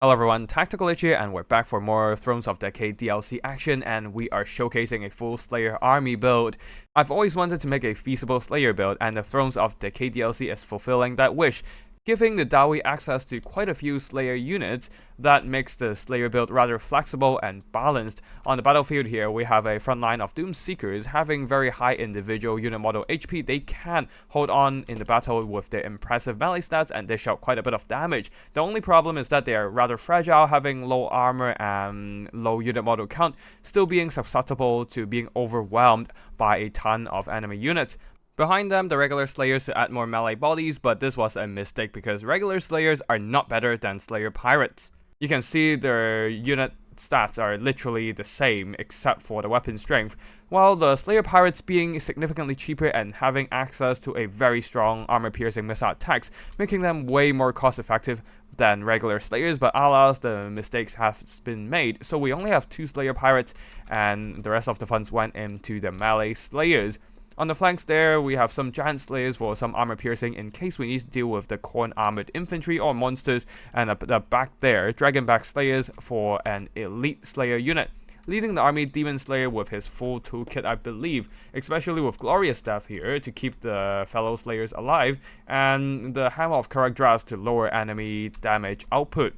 Hello everyone, Tactical H here, and we're back for more Thrones of Decay DLC action, and we are showcasing a full Slayer army build. I've always wanted to make a feasible Slayer build, and the Thrones of Decay DLC is fulfilling that wish, giving the Dawi access to quite a few Slayer units. That makes the Slayer build rather flexible and balanced. On the battlefield here, we have a front line of Doom Seekers having very high individual unit model HP. They can hold on in the battle with their impressive melee stats and dish out quite a bit of damage. The only problem is that they are rather fragile, having low armor and low unit model count, still being susceptible to being overwhelmed by a ton of enemy units. Behind them, the regular Slayers to add more melee bodies, but this was a mistake because regular Slayers are not better than Slayer Pirates. You can see their unit stats are literally the same except for the weapon strength, while the Slayer Pirates being significantly cheaper and having access to a very strong armor-piercing missile attacks, making them way more cost-effective than regular Slayers. But alas, the mistakes have been made, so we only have 2 Slayer Pirates and the rest of the funds went into the melee Slayers. On the flanks there, we have some Giant Slayers for some armor piercing in case we need to deal with the Khorne armored infantry or monsters, and the back there, Dragonback Slayers for an elite Slayer unit. Leading the army, Demon Slayer with his full toolkit, I believe, especially with Glorious Staff here to keep the fellow Slayers alive, and the Hammer of Karak to lower enemy damage output.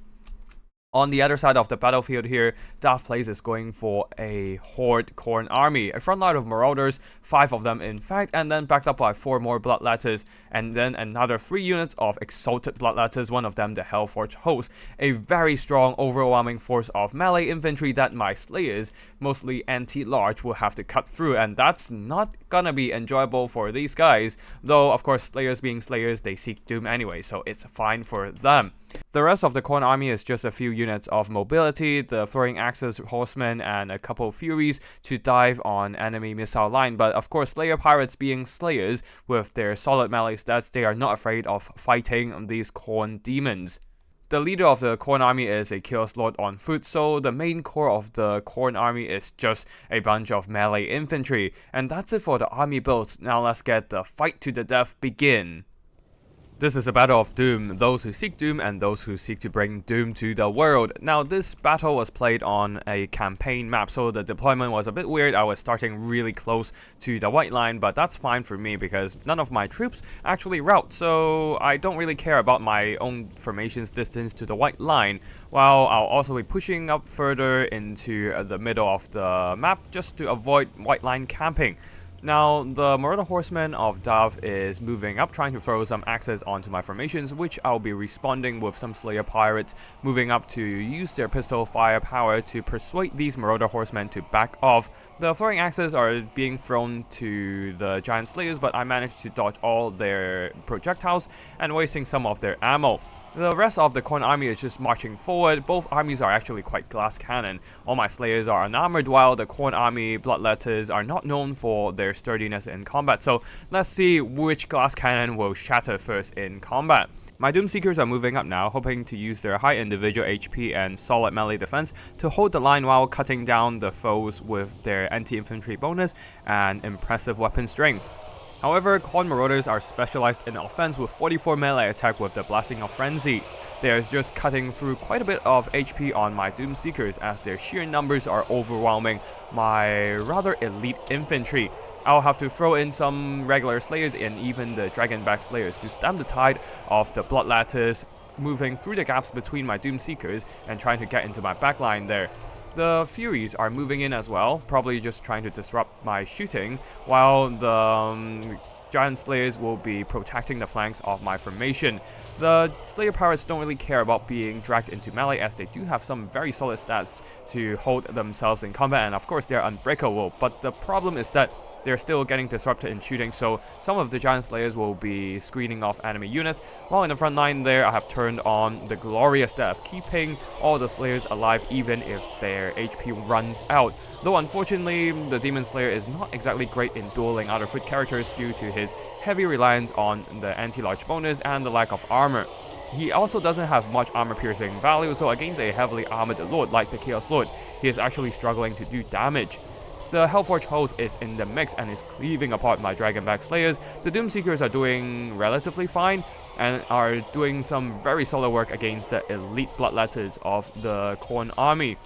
On the other side of the battlefield here, Darth Plagueis is going for a Horde Khorne army, a front line of Marauders, 5 of them in fact, and then backed up by 4 more Bloodletters, and then another 3 units of Exalted Bloodletters, one of them the Hellforge Host, a very strong overwhelming force of melee infantry that my Slayers, mostly anti-large, will have to cut through, and that's not gonna be enjoyable for these guys, though of course Slayers being Slayers, they seek doom anyway, so it's fine for them. The rest of the Khorne army is just a few units of mobility, the Throwing Axes Horsemen, and a couple Furies to dive on enemy missile line, but of course Slayer Pirates being Slayers, with their solid melee stats, they are not afraid of fighting these Khorne demons. The leader of the Khorne army is a Chaos Lord on foot, so the main core of the Khorne army is just a bunch of melee infantry. And that's it for the army builds. Now let's get the fight to the death begin. This is a battle of doom, those who seek doom and those who seek to bring doom to the world. Now this battle was played on a campaign map, so the deployment was a bit weird. I was starting really close to the white line, but that's fine for me because none of my troops actually route, so I don't really care about my own formation's distance to the white line, while I'll also be pushing up further into the middle of the map just to avoid white line camping. Now, the Marauder Horseman of Dav is moving up, trying to throw some axes onto my formations, which I'll be responding with some Slayer Pirates moving up to use their pistol firepower to persuade these Marauder Horsemen to back off. The throwing axes are being thrown to the Giant Slayers, but I managed to dodge all their projectiles and wasting some of their ammo. The rest of the Khorne army is just marching forward. Both armies are actually quite glass cannon. All my Slayers are unarmored, while the Khorne army Bloodletters are not known for their sturdiness in combat. So let's see which glass cannon will shatter first in combat. My Doom Seekers are moving up now, hoping to use their high individual HP and solid melee defense to hold the line while cutting down the foes with their anti-infantry bonus and impressive weapon strength. However, Khorne Marauders are specialized in offense with 44 melee attack with the Blessing of Frenzy. They are just cutting through quite a bit of HP on my Doom Seekers as their sheer numbers are overwhelming my rather elite infantry. I'll have to throw in some regular Slayers and even the Dragonback Slayers to stem the tide of the Bloodletters moving through the gaps between my Doom Seekers and trying to get into my backline there. The Furies are moving in as well, probably just trying to disrupt my shooting, while the Giant Slayers will be protecting the flanks of my formation. The Slayer Pirates don't really care about being dragged into melee as they do have some very solid stats to hold themselves in combat, and of course they're unbreakable, but the problem is that they're still getting disrupted in shooting, so some of the Giant Slayers will be screening off enemy units, while in the front line there I have turned on the Glorious Death, keeping all the Slayers alive even if their HP runs out. Though unfortunately, the Demon Slayer is not exactly great in dueling other foot characters due to his heavy reliance on the anti-large bonus and the lack of armor. He also doesn't have much armor-piercing value, so against a heavily armored Lord like the Chaos Lord, he is actually struggling to do damage. The Hellforge Host is in the mix and is cleaving apart my Dragonback Slayers. The Doom Seekers are doing relatively fine, and are doing some very solid work against the elite bloodletters of the Khorne army.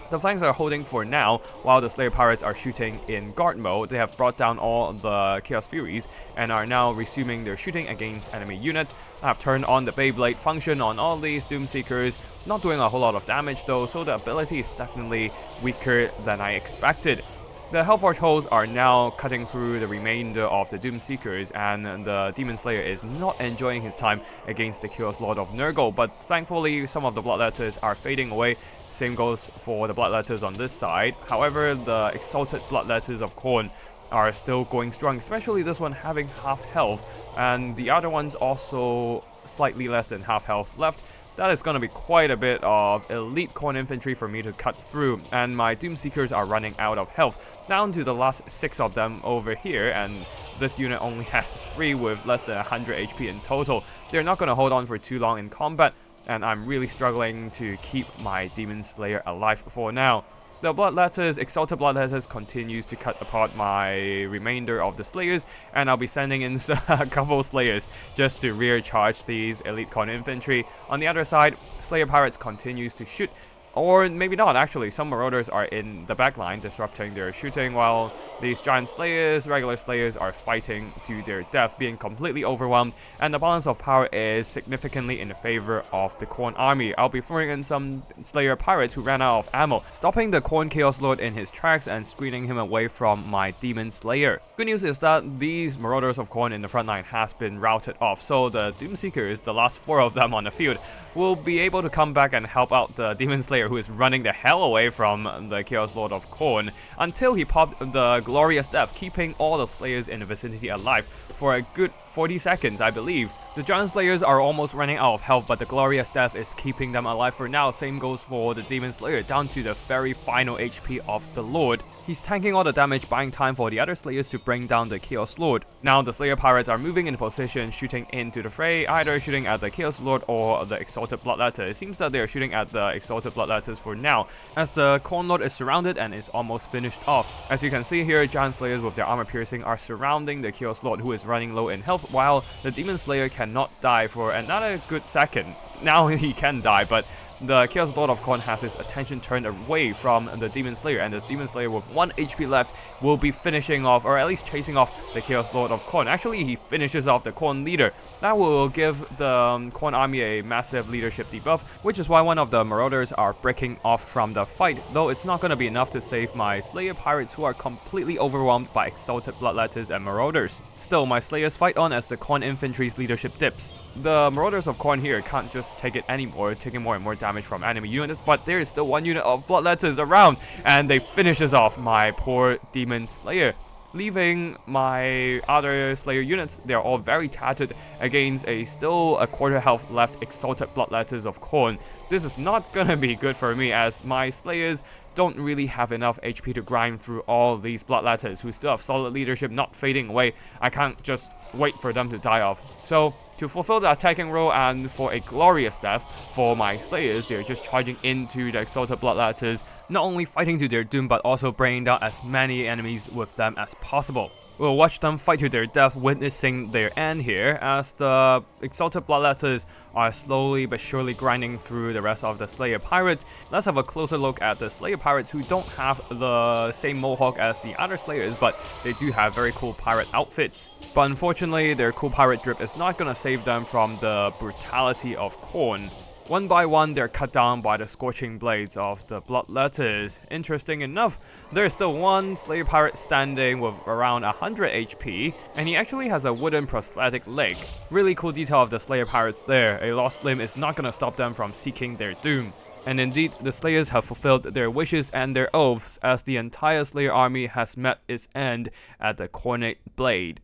The flanks are holding for now, while the Slayer Pirates are shooting in guard mode. They have brought down all the Chaos Furies and are now resuming their shooting against enemy units. I have turned on the Beyblade function on all these Doomseekers, not doing a whole lot of damage though, so the ability is definitely weaker than I expected. The Hellforge holes are now cutting through the remainder of the Doomseekers, and the Demon Slayer is not enjoying his time against the Chaos Lord of Nurgle, but thankfully some of the Bloodletters are fading away. Same goes for the Bloodletters on this side. However, the Exalted Bloodletters of Khorne are still going strong, especially this one having half health, and the other ones also slightly less than half health left. That is going to be quite a bit of elite Khorne infantry for me to cut through, and my Doomseekers are running out of health, down to the last 6 of them over here, and this unit only has 3 with less than 100 HP in total. They're not going to hold on for too long in combat, and I'm really struggling to keep my Demon Slayer alive for now. The Bloodletters, Exalted Bloodletters, continues to cut apart my remainder of the Slayers, and I'll be sending in a couple Slayers just to rear charge these Elite Khorne infantry. On the other side, Slayer Pirates continues to shoot, or maybe not actually, some Marauders are in the backline disrupting their shooting, while these Giant Slayers, regular Slayers, are fighting to their death, being completely overwhelmed, and the balance of power is significantly in favor of the Khorne army. I'll be throwing in some Slayer Pirates who ran out of ammo, stopping the Khorne Chaos Lord in his tracks and screening him away from my Demon Slayer. Good news is that these Marauders of Khorne in the front line has been routed off, so the Doomseekers, the last 4 of them on the field, will be able to come back and help out the Demon Slayer, who is running the hell away from the Chaos Lord of Khorne until he popped the Glorious Death, keeping all the Slayers in the vicinity alive for a good 40 seconds, I believe. The Giant Slayers are almost running out of health, but the Glorious Death is keeping them alive for now. Same goes for the Demon Slayer, down to the very final HP of the Lord. He's tanking all the damage, buying time for the other Slayers to bring down the Chaos Lord. Now the Slayer Pirates are moving into position, shooting into the fray, either shooting at the Chaos Lord or the Exalted Bloodletter. It seems that they are shooting at the Exalted Bloodletters for now, as the Khorne Lord is surrounded and is almost finished off. As you can see here, Giant Slayers with their armor piercing are surrounding the Chaos Lord, who is running low in health, while the Demon Slayer cannot die for another good second. Now he can die, but the Chaos Lord of Khorne has his attention turned away from the Demon Slayer, and this Demon Slayer with 1 HP left will be finishing off, or at least chasing off, the Chaos Lord of Khorne. Actually, he finishes off the Khorne leader. That will give the Khorne army a massive leadership debuff, which is why one of the Marauders are breaking off from the fight, though it's not going to be enough to save my Slayer Pirates, who are completely overwhelmed by Exalted Bloodletters and Marauders. Still, my Slayers fight on as the Khorne infantry's leadership dips. The Marauders of Khorne here can't just take it anymore, taking more and more damage from enemy units, but there is still 1 unit of Bloodletters around, and they finishes off my poor Demon Slayer, leaving my other Slayer units. They are all very tattered against still a quarter health left Exalted Bloodletters of Khorne. This is not gonna be good for me, as my Slayers don't really have enough HP to grind through all these Bloodletters who still have solid leadership not fading away. I can't just wait for them to die off. So to fulfill the attacking role and for a glorious death for my Slayers, they're just charging into the Exalted Bloodletters, not only fighting to their doom but also bringing down as many enemies with them as possible. We'll watch them fight to their death, witnessing their end here, as the Exalted Bloodletters are slowly but surely grinding through the rest of the Slayer Pirates. Let's have a closer look at the Slayer Pirates, who don't have the same mohawk as the other Slayers, but they do have very cool pirate outfits. But unfortunately, their cool pirate drip is not gonna save them from the brutality of Khorne. One by one, they're cut down by the scorching blades of the Bloodletters. Interesting enough, there's still 1 Slayer Pirate standing with around 100 HP, and he actually has a wooden prosthetic leg. Really cool detail of the Slayer Pirates there. A lost limb is not gonna stop them from seeking their doom. And indeed, the Slayers have fulfilled their wishes and their oaths, as the entire Slayer army has met its end at the Khorne Blade.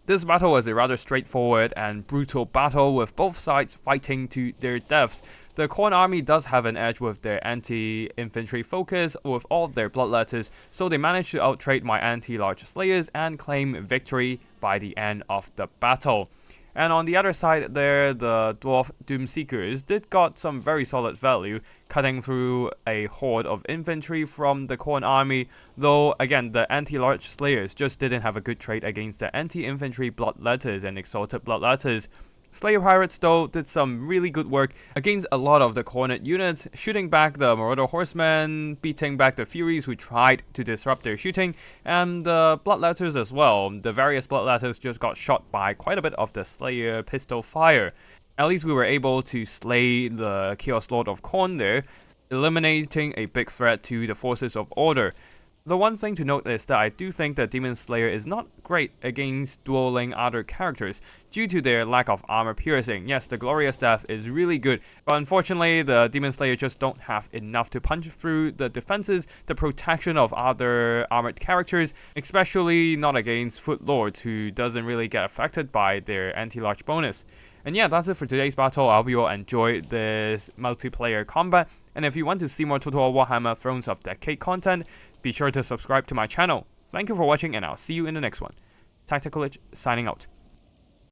This battle was a rather straightforward and brutal battle, with both sides fighting to their deaths. The Khorne army does have an edge with their anti-infantry focus with all their Bloodletters, so they managed to outtrade my anti-large Slayers and claim victory by the end of the battle. And on the other side there, the Dwarf Doomseekers did got some very solid value, cutting through a horde of infantry from the Khorne army, though again the anti-large Slayers just didn't have a good trade against the anti-infantry Bloodletters and Exalted Bloodletters. Slayer Pirates though did some really good work against a lot of the Khorne units, shooting back the Marauder Horsemen, beating back the Furies who tried to disrupt their shooting, and the Bloodletters as well. The various Bloodletters just got shot by quite a bit of the Slayer pistol fire. At least we were able to slay the Chaos Lord of Khorne there, eliminating a big threat to the forces of order. The one thing to note is that I do think that Demon Slayer is not great against dueling other characters due to their lack of armor piercing. Yes, the Glorious Death is really good, but unfortunately the Demon Slayer just don't have enough to punch through the defenses, the protection of other armored characters, especially not against Foot Lords who doesn't really get affected by their anti-large bonus. And yeah, that's it for today's battle. I hope you all enjoyed this multiplayer combat, and if you want to see more Total Warhammer Thrones of Decade content, be sure to subscribe to my channel. Thank you for watching, and I'll see you in the next one. Tactical Lich signing out.